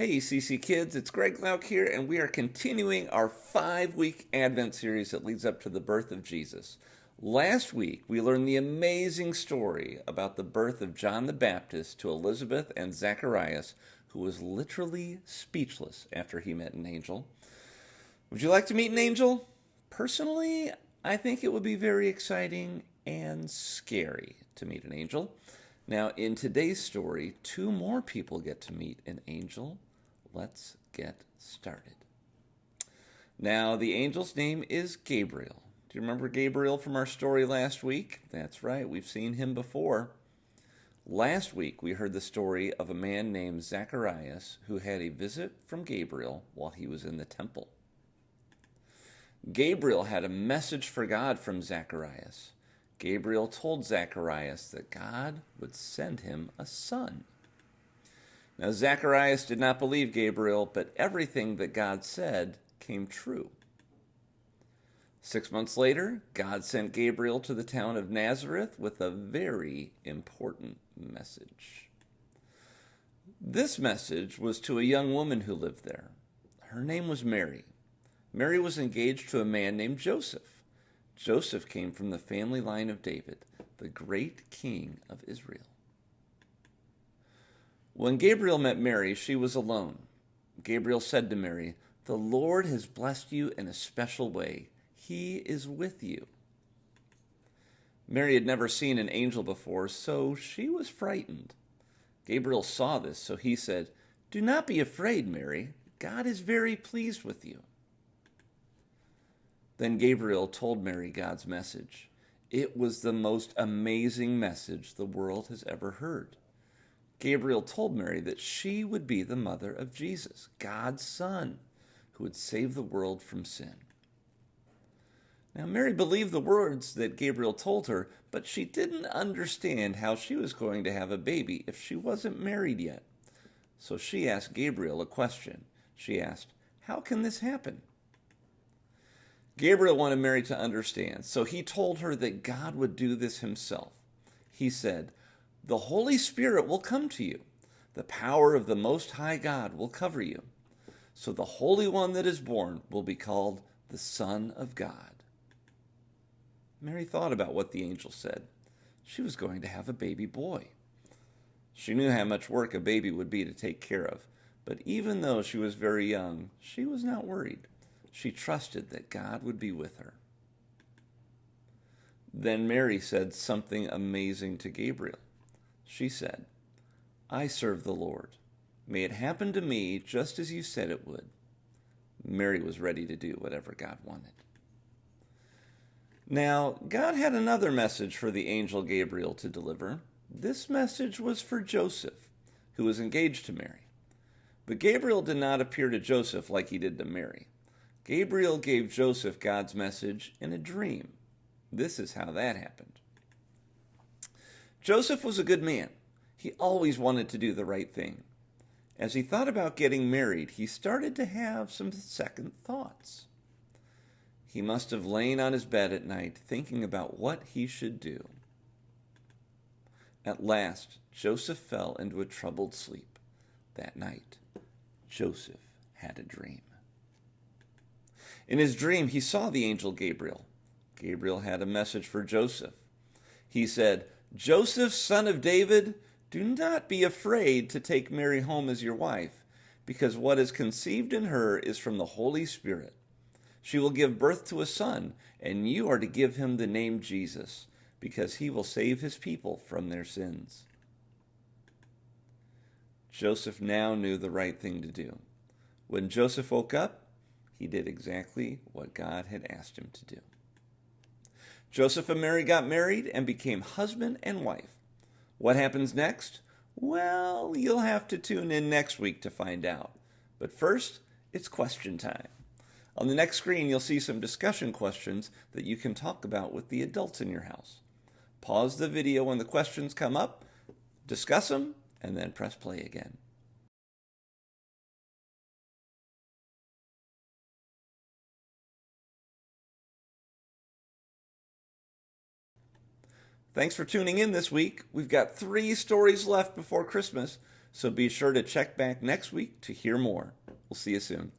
Hey ECC kids, it's Greg Lauk here, and we are continuing our 5-week Advent series that leads up to the birth of Jesus. Last week, we learned the amazing story about the birth of John the Baptist to Elizabeth and Zacharias, who was literally speechless after he met an angel. Would you like to meet an angel? Personally, I think it would be very exciting and scary to meet an angel. Now, in today's story, 2 more people get to meet an angel. Let's get started. Now, the angel's name is Gabriel. Do you remember Gabriel from our story last week? That's right, we've seen him before. Last week, we heard the story of a man named Zacharias who had a visit from Gabriel while he was in the temple. Gabriel had a message for God from Zacharias. Gabriel told Zacharias that God would send him a son. Now, Zacharias did not believe Gabriel, but everything that God said came true. 6 months later, God sent Gabriel to the town of Nazareth with a very important message. This message was to a young woman who lived there. Her name was Mary. Mary was engaged to a man named Joseph. Joseph came from the family line of David, the great king of Israel. When Gabriel met Mary, she was alone. Gabriel said to Mary, "The Lord has blessed you in a special way. He is with you." Mary had never seen an angel before, so she was frightened. Gabriel saw this, so he said, "Do not be afraid, Mary. God is very pleased with you." Then Gabriel told Mary God's message. It was the most amazing message the world has ever heard. Gabriel told Mary that she would be the mother of Jesus, God's Son, who would save the world from sin. Now, Mary believed the words that Gabriel told her, but she didn't understand how she was going to have a baby if she wasn't married yet. So she asked Gabriel a question. She asked, "How can this happen?" Gabriel wanted Mary to understand, so he told her that God would do this himself. He said, "The Holy Spirit will come to you. The power of the Most High God will cover you. So the Holy One that is born will be called the Son of God." Mary thought about what the angel said. She was going to have a baby boy. She knew how much work a baby would be to take care of, but even though she was very young, she was not worried. She trusted that God would be with her. Then Mary said something amazing to Gabriel. She said, "I serve the Lord. May it happen to me just as you said it would." Mary was ready to do whatever God wanted. Now, God had another message for the angel Gabriel to deliver. This message was for Joseph, who was engaged to Mary. But Gabriel did not appear to Joseph like he did to Mary. Gabriel gave Joseph God's message in a dream. This is how that happened. Joseph was a good man. He always wanted to do the right thing. As he thought about getting married, he started to have some second thoughts. He must have lain on his bed at night thinking about what he should do. At last, Joseph fell into a troubled sleep. That night, Joseph had a dream. In his dream, he saw the angel Gabriel. Gabriel had a message for Joseph. He said, "Joseph, son of David, do not be afraid to take Mary home as your wife, because what is conceived in her is from the Holy Spirit. She will give birth to a son, and you are to give him the name Jesus, because he will save his people from their sins." Joseph now knew the right thing to do. When Joseph woke up, he did exactly what God had asked him to do. Joseph and Mary got married and became husband and wife. What happens next? Well, you'll have to tune in next week to find out. But first, it's question time. On the next screen, you'll see some discussion questions that you can talk about with the adults in your house. Pause the video when the questions come up, discuss them, and then press play again. Thanks for tuning in this week. We've got 3 stories left before Christmas, So be sure to check back next week to hear more. We'll see you soon.